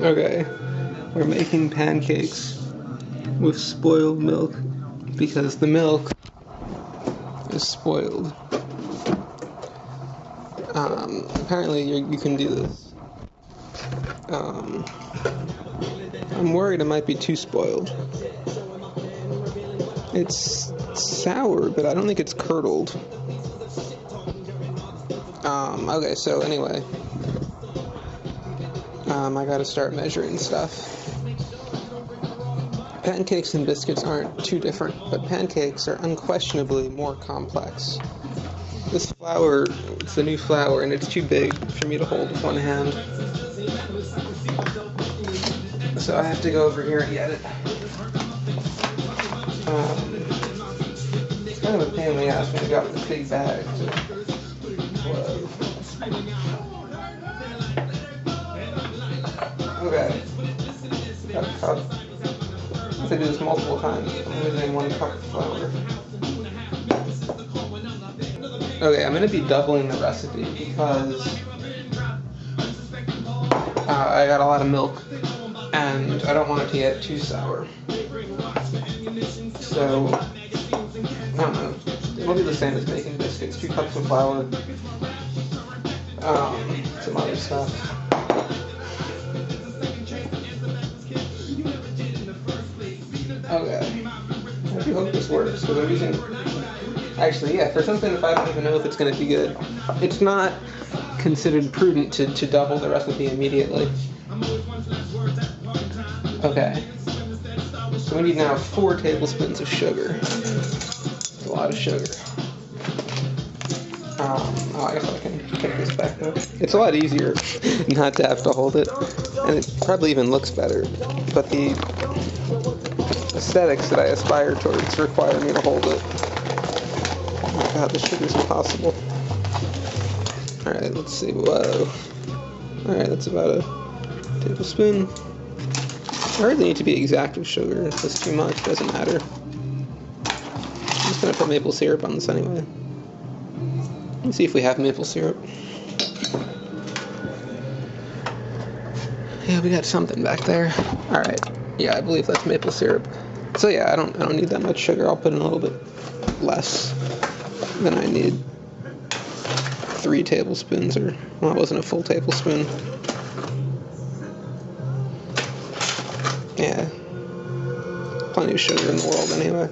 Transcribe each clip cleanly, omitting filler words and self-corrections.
Okay, we're making pancakes with spoiled milk because the milk is spoiled. Apparently you can do this. I'm worried it might be too spoiled. It's sour, but I don't think it's curdled. Okay, so anyway, I gotta start measuring stuff. Pancakes and biscuits aren't too different, but pancakes are unquestionably more complex. This flour, it's the new flour, and it's too big for me to hold with one hand. So I have to go over here and get it. It's kind of a pain in the ass when I got this big bag. Okay. Got a cup. I have to do this multiple times. I'm using 1 cup of flour. Okay, I'm going to be doubling the recipe because I got a lot of milk and I don't want it to get too sour. So, I don't know. It'll be the same as making biscuits. 2 cups of flour. Some other stuff. Okay. I do hope this works because I'm using. Actually, yeah, for something if I don't even know if it's going to be good, it's not considered prudent to double the recipe immediately. Okay. So we need now 4 tablespoons of sugar. That's a lot of sugar. I guess I can take this back though. It's a lot easier not to have to hold it, and it probably even looks better. But the aesthetics that I aspire towards require me to hold it. Oh god, the sugar's impossible. Alright, let's see. Whoa. Alright, that's about a tablespoon. I hardly need to be exact with sugar. If it's too much, it doesn't matter. I'm just going to put maple syrup on this anyway. Let's see if we have maple syrup. Yeah, we got something back there. Alright. Yeah, I believe that's maple syrup. So yeah, I don't need that much sugar. I'll put in a little bit less than I need. 3 tablespoons, or well, it wasn't a full tablespoon. Yeah. Plenty of sugar in the world anyway.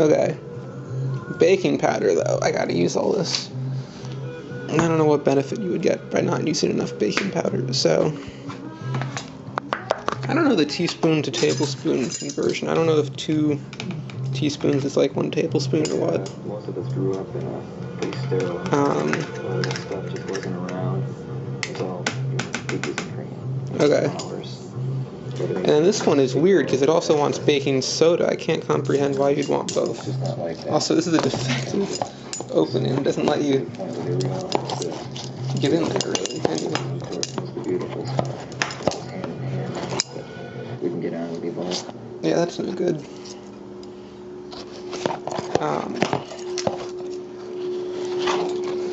Okay. Baking powder though, I gotta use all this. I don't know what benefit you would get by not using enough baking powder, so I don't know the teaspoon to tablespoon conversion. I don't know if 2 teaspoons is like 1 tablespoon or what. Most of us grew up in a pretty sterile environment. A lot of that stuff just wasn't around. It was all cookies and cream. Okay. Flowers. And then this one is weird because it also wants baking soda. I can't comprehend why you'd want both. Just not like that. Also, this is a defective opening. It doesn't let you get in there, really, can you? Beautiful stuff. Hand in hand. We can get on with you both. Yeah, that's no good.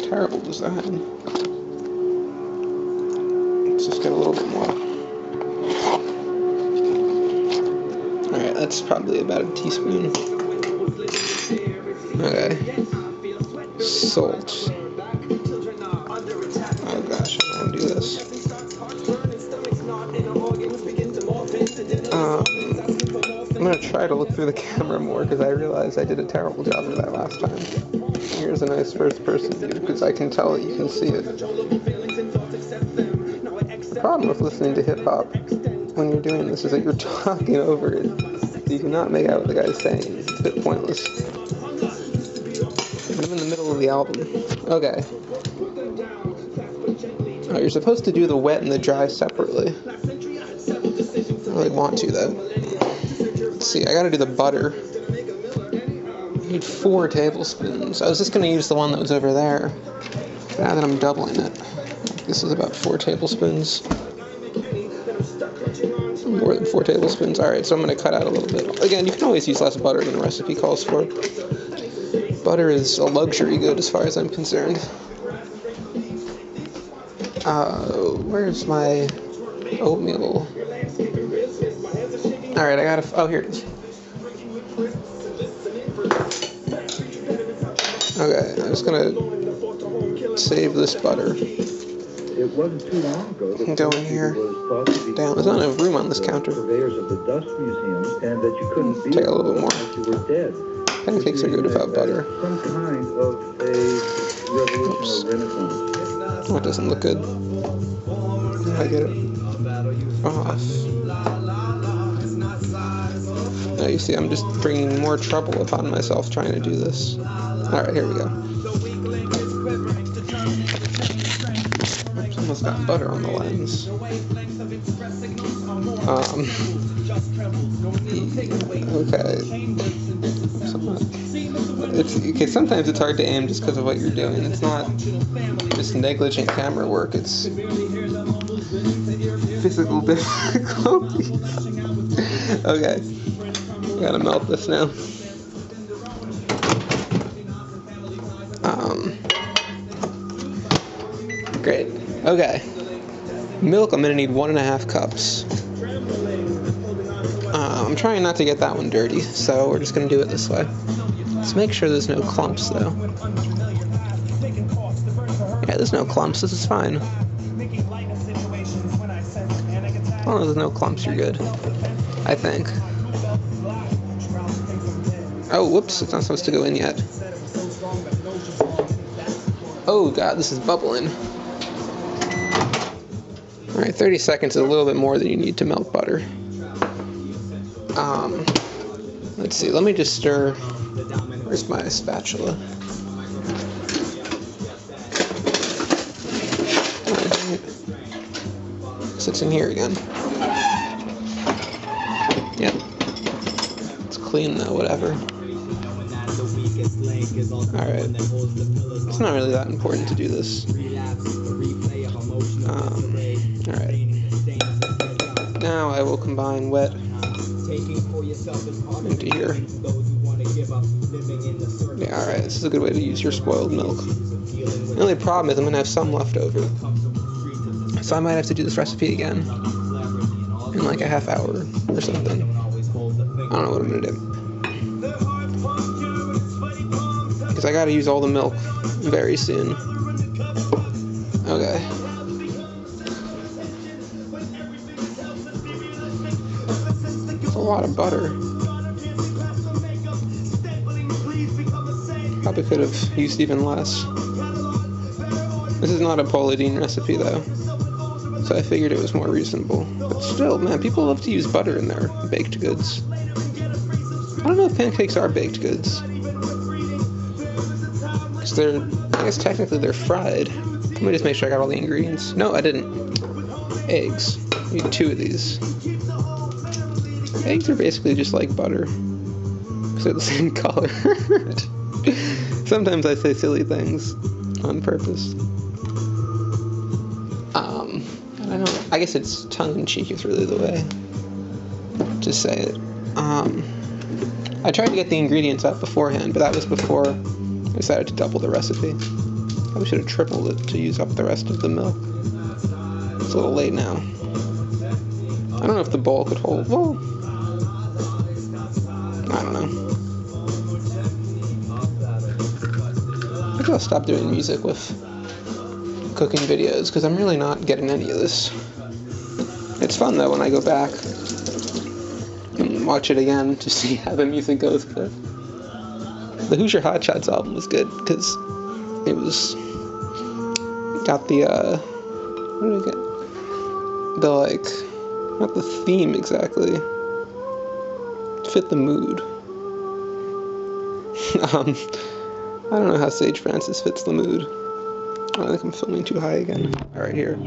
Terrible design. Let's just get a little bit more. Alright, that's probably about a teaspoon. Okay. Salt. Oh gosh, I'm gonna do this. I'm gonna try to look through the camera more because I realized I did a terrible job of that last time. Here's a nice first person view because I can tell that you can see it. The problem with listening to hip hop when you're doing this is that you're talking over it. You cannot make out what the guy's saying. It's a bit pointless. But I'm in the middle of the album. Okay. Oh, you're supposed to do the wet and the dry separately. I don't really want to though. Let's see, I gotta do the butter. I need 4 tablespoons. I was just gonna use the one that was over there. Now that I'm doubling it. This is about 4 tablespoons. More than 4 tablespoons. Alright, so I'm gonna cut out a little bit. Again, you can always use less butter than the recipe calls for. Butter is a luxury good as far as I'm concerned. Where's my oatmeal. Alright, I gotta... Oh, here it is. Okay, I'm just gonna save this butter. It wasn't too long ago that go in here. Damn, there's not enough room on this counter. Purveyors of the Dust Museum, and that you couldn't be take a little bit more. unless you were dead. Pancakes are good without butter. Some kind of a revolution or renaissance. Oh, it doesn't look good. I get it off. Now you see, I'm just bringing more trouble upon myself trying to do this. Alright, here we go. Oops, almost got butter on the lens. Okay. Sometimes it's hard to aim just because of what you're doing. It's not just negligent camera work, it's physical difficulties. Okay. I gotta melt this now. Great. Okay. Milk, I'm gonna need 1.5 cups. I'm trying not to get that one dirty, so we're just gonna do it this way. Let's make sure there's no clumps, though. Yeah, there's no clumps. This is fine. As long as there's no clumps, you're good. I think. Oh, whoops, it's not supposed to go in yet. Oh god, this is bubbling. Alright, 30 seconds is a little bit more than you need to melt butter. Let's see, let me just stir. Where's my spatula? Sits in here again. Yep. It's clean though, whatever. Alright. It's not really that important to do this. Alright. Now I will combine wet into here. Yeah, alright, this is a good way to use your spoiled milk. The only problem is I'm going to have some left over. So I might have to do this recipe again in like a half hour or something. I don't know what I'm going to do. Because I got to use all the milk very soon. Okay. That's a lot of butter. Probably could have used even less. This is not a Polydine recipe though, so I figured it was more reasonable. But still, man, people love to use butter in their baked goods. I don't know if pancakes are baked goods. Because I guess technically they're fried. Let me just make sure I got all the ingredients. No, I didn't. Eggs. I need 2 of these. Eggs are basically just like butter. Because they're the same color. Sometimes I say silly things on purpose. I guess it's tongue-in-cheek is really the way to say it. I tried to get the ingredients up beforehand, but that was before I decided to double the recipe. Probably should have tripled it to use up the rest of the milk. It's a little late now. I don't know if the bowl could hold. Well, I don't know. I think I'll stop doing music with cooking videos because I'm really not getting any of this. It's fun though when I go back and watch it again to see how the music goes with it. The Hoosier Hot Shots album was good because it got the what did I get? The not the theme exactly. It fit the mood. I don't know how Sage Francis fits the mood. I think I'm filming too high again. Alright, here.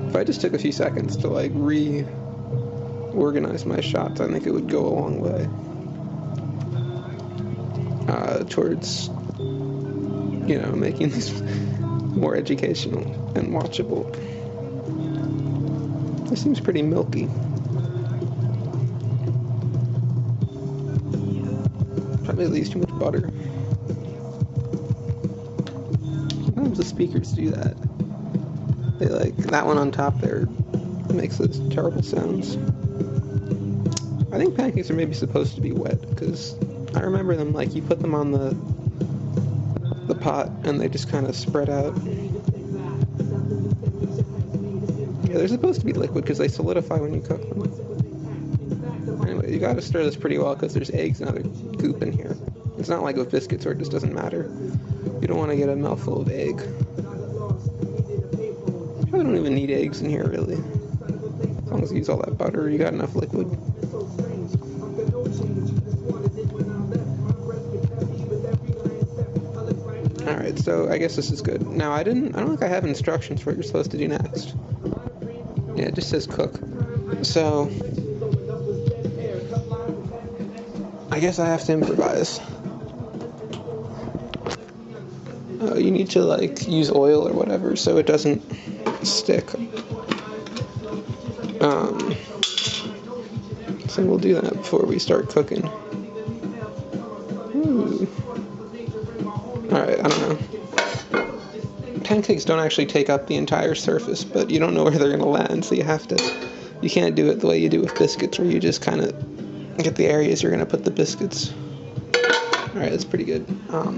If I just took a few seconds to reorganize my shots, I think it would go a long way. Towards, making these more educational and watchable. This seems pretty milky. Probably leaves too much butter. Sometimes the speakers do that. They that one on top there It makes those terrible sounds. I think pancakes are maybe supposed to be wet, because I remember them like you put them on the pot and they just kind of spread out. Yeah, they're supposed to be liquid because they solidify when you cook them. Anyway, you gotta stir this pretty well because there's eggs and other goop in here. It's not like with biscuits where it just doesn't matter. You don't want to get a mouthful of egg. Probably don't even need eggs in here, really. As long as you use all that butter, you got enough liquid. Alright, so I guess this is good. Now, I don't think I have instructions for what you're supposed to do next. Yeah, it just says cook. So, I guess I have to improvise. You need to, like, use oil or whatever so it doesn't stick. So we'll do that before we start cooking. Ooh. Alright, I don't know. Pancakes don't actually take up the entire surface, but you don't know where they're going to land, so you can't do it the way you do with biscuits, where you just kind of get the areas you're going to put the biscuits. Alright, that's pretty good.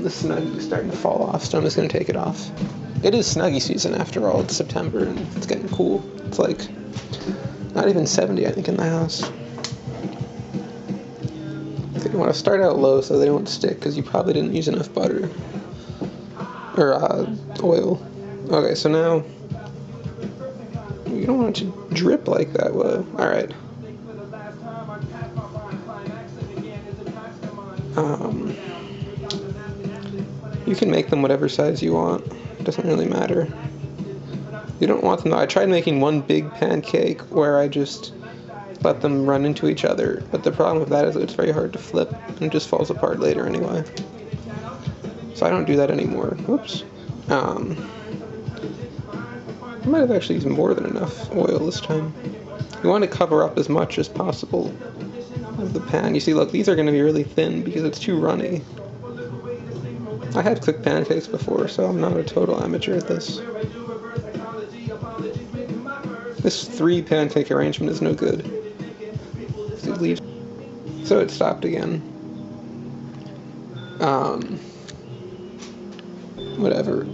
This Snuggie is starting to fall off, so I'm just going to take it off. It is Snuggie season after all. It's September, and it's getting cool. It's like not even 70, I think, in the house. I think you want to start out low so they don't stick, because you probably didn't use enough butter. Or oil. Okay, so now you don't want it to drip like that. Whoa. Alright. You can make them whatever size you want. It doesn't really matter. You don't want them though. I tried making one big pancake where I just let them run into each other, but the problem with that is that it's very hard to flip and it just falls apart later anyway. So I don't do that anymore. Oops. I might have actually used more than enough oil this time. You want to cover up as much as possible of the pan. You see, look, these are going to be really thin because it's too runny. I have cooked pancakes before, so I'm not a total amateur at this. This 3 pancake arrangement is no good. So it stopped again. Whatever.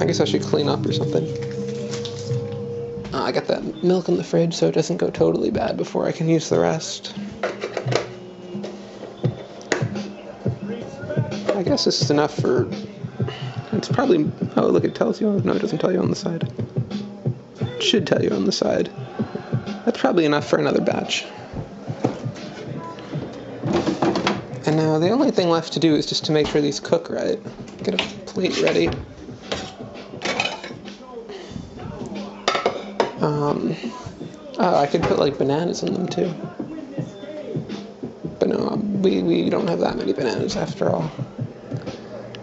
I guess I should clean up or something. I got that milk in the fridge so it doesn't go totally bad before I can use the rest. I guess this is enough for... It's probably... Oh, look, it tells you... No, it doesn't tell you on the side. It should tell you on the side. That's probably enough for another batch. And now the only thing left to do is just to make sure these cook right. Get a plate ready. Oh, I could put like bananas in them too. But no, we don't have that many bananas after all.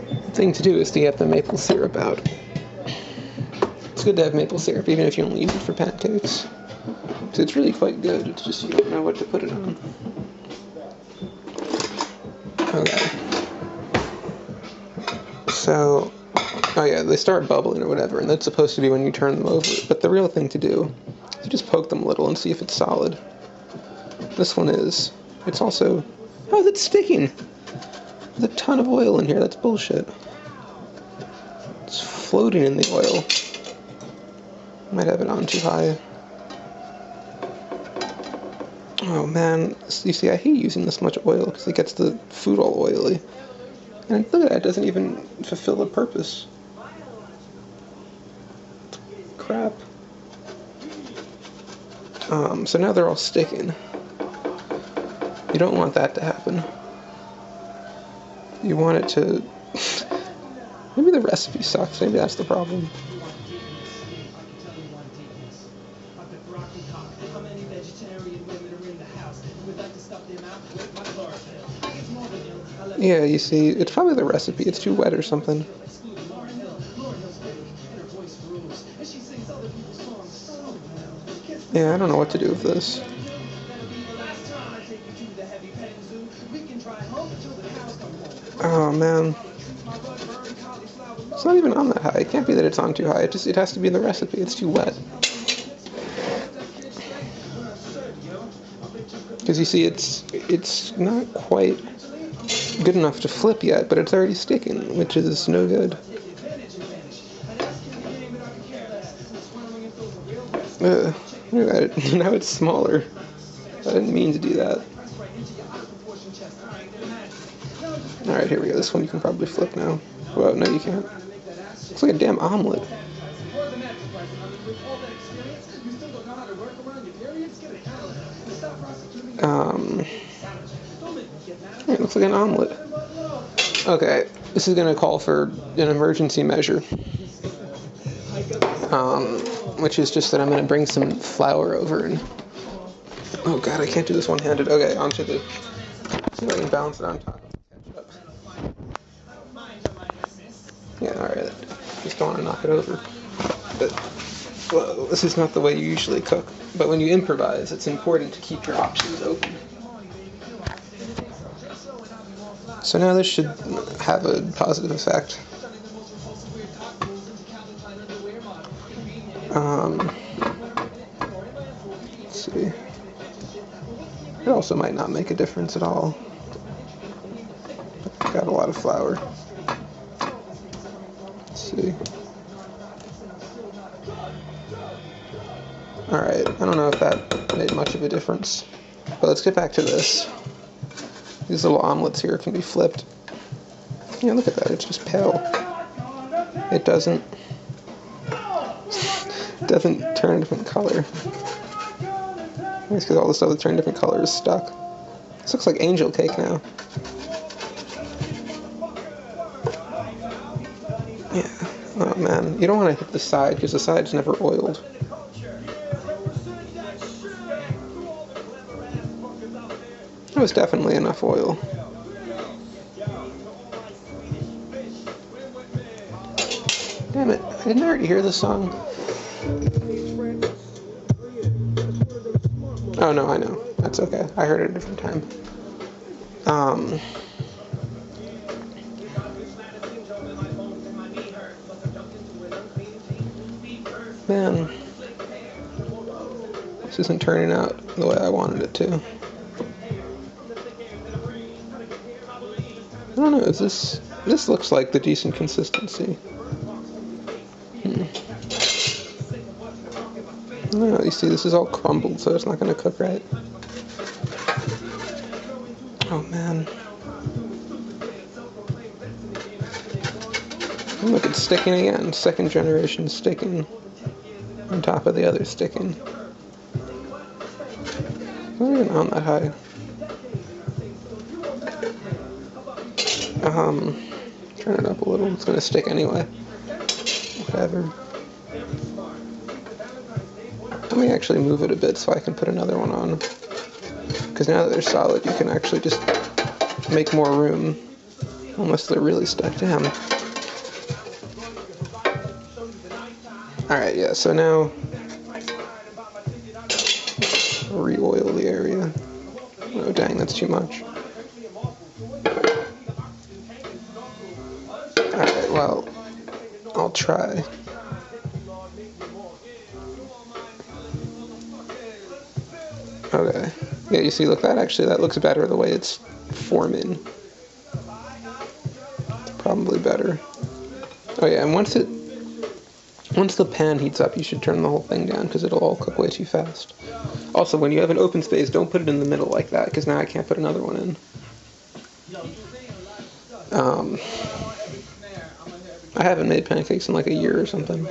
The thing to do is to get the maple syrup out. It's good to have maple syrup even if you only use it for pancakes. So it's really quite good, it's just you don't know what to put it on. Okay. So, oh yeah, they start bubbling or whatever, and that's supposed to be when you turn them over. But the real thing to do is just poke them a little and see if it's solid. This one is. It's also... Oh, that's sticking! There's a ton of oil in here, that's bullshit. It's floating in the oil. Might have it on too high. Oh man, you see, I hate using this much oil because it gets the food all oily. And look at that, it doesn't even fulfill the purpose. Crap. So now they're all sticking. You don't want that to happen. You want it to... Maybe the recipe sucks, maybe that's the problem. Yeah, you see, it's probably the recipe. It's too wet or something. Yeah, I don't know what to do with this. Oh, man. It's not even on that high. It can't be that it's on too high. It has to be in the recipe. It's too wet. Because you see, it's not quite good enough to flip yet, but it's already sticking, which is no good. Look at it. Now it's smaller. I didn't mean to do that. Alright, here we go. This one you can probably flip now. Well, no, you can't. Looks like a damn omelet. It looks like an omelet. Okay, this is going to call for an emergency measure. Which is just that I'm going to bring some flour over and... Oh god, I can't do this one-handed. Okay, onto the... See if I can balance it on top. Yeah, alright. Just don't want to knock it over. But, well, this is not the way you usually cook. But when you improvise, it's important to keep your options open. So now this should have a positive effect. Let's see. It also might not make a difference at all. Got a lot of flour. Let's see. Alright, I don't know if that made much of a difference. But let's get back to this. These little omelets here can be flipped. Yeah, look at that, it's just pale. It doesn't turn a different color. It's because all the stuff that turned different colors is stuck. This looks like angel cake now. Yeah. Oh man, you don't want to hit the side because the side's never oiled. There was definitely enough oil. Damn it, I didn't already hear this song. Oh no, I know. That's okay. I heard it at a different time. Man, this isn't turning out the way I wanted it to. I don't know, is this looks like the decent consistency. No, you see, this is all crumbled, so it's not going to cook right. Oh, man. And look, it's sticking again. Second generation sticking on top of the other sticking. It's not even on that high. Turn it up a little. It's going to stick anyway. Whatever. Let me actually move it a bit so I can put another one on. Because now that they're solid, you can actually just make more room. Unless they're really stuck down. Alright, yeah, so now re-oil the area. Oh dang, that's too much. Alright, well, I'll try. Okay. Yeah, you see, look, that looks better the way it's forming. Probably better. Oh yeah, and once the pan heats up, you should turn the whole thing down because it'll all cook way too fast. Also, when you have an open space, don't put it in the middle like that because now I can't put another one in. I haven't made pancakes in like a year or something.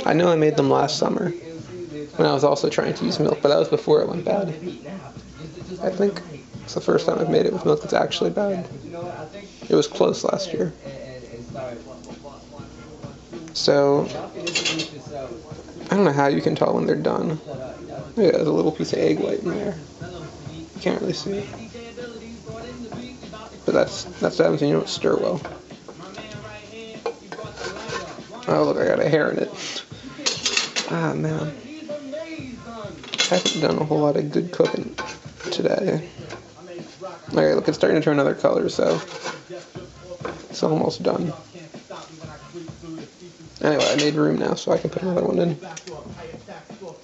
I know I made them last summer when I was also trying to use milk, but that was before it went bad. I think it's the first time I've made it with milk that's actually bad. It was close last year. So, I don't know how you can tell when they're done. Yeah, there's a little piece of egg white in there. You can't really see it. But that's what happens when you don't stir well. Oh look, I got a hair in it. Ah man. I haven't done a whole lot of good cooking today. Okay, look, it's starting to turn another color, so it's almost done. Anyway, I made room now, so I can put another one in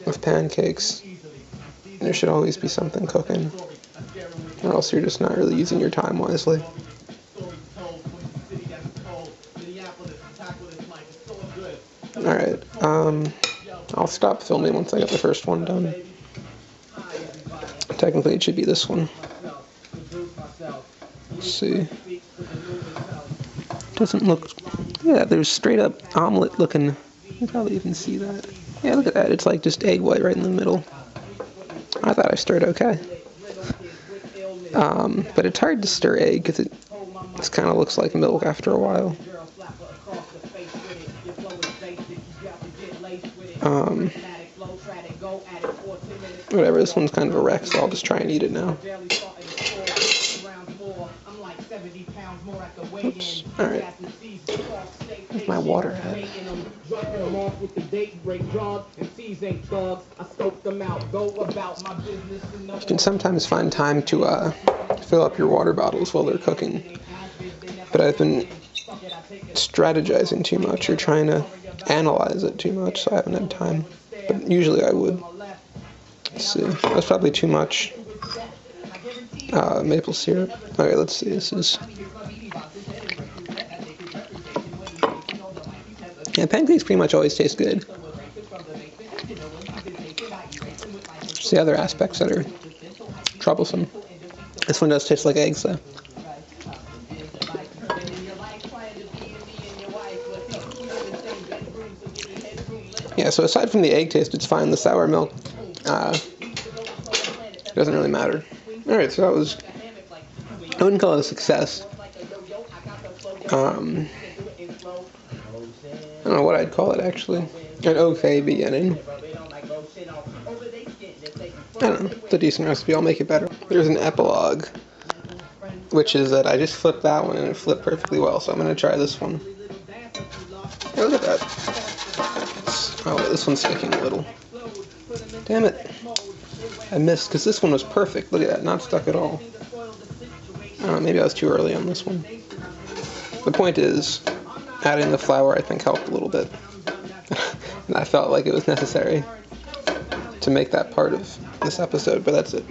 with pancakes. There should always be something cooking, or else you're just not really using your time wisely. Alright, I'll stop filming once I get the first one done. Technically it should be this one. Let's see. Doesn't look... Yeah, there's straight up omelet looking... You can probably even see that. Yeah, look at that. It's like just egg white right in the middle. I thought I stirred okay. But it's hard to stir egg because it just kind of looks like milk after a while. Whatever, this one's kind of a wreck, so I'll just try and eat it now. Oops, alright. Where's my water at? You can sometimes find time to fill up your water bottles while they're cooking. But I've been strategizing too much or trying to analyze it too much, so I haven't had time. But usually I would. Let's see. That's probably too much maple syrup. Okay, let's see. This is... Yeah, pancakes pretty much always taste good. Just the other aspects that are troublesome. This one does taste like eggs, though. Yeah, so aside from the egg taste, it's fine. The sour milk doesn't really matter. Alright, so that was... I wouldn't call it a success. I don't know what I'd call it, actually. An okay beginning. I don't know. It's a decent recipe. I'll make it better. There's an epilogue, which is that I just flipped that one and it flipped perfectly well, so I'm going to try this one. Hey, look at that. Oh, wait, this one's sticking a little. Damn it. I missed, because this one was perfect. Look at that, not stuck at all. I don't know, maybe I was too early on this one. The point is, adding the flour, I think, helped a little bit. And I felt like it was necessary to make that part of this episode, but that's it.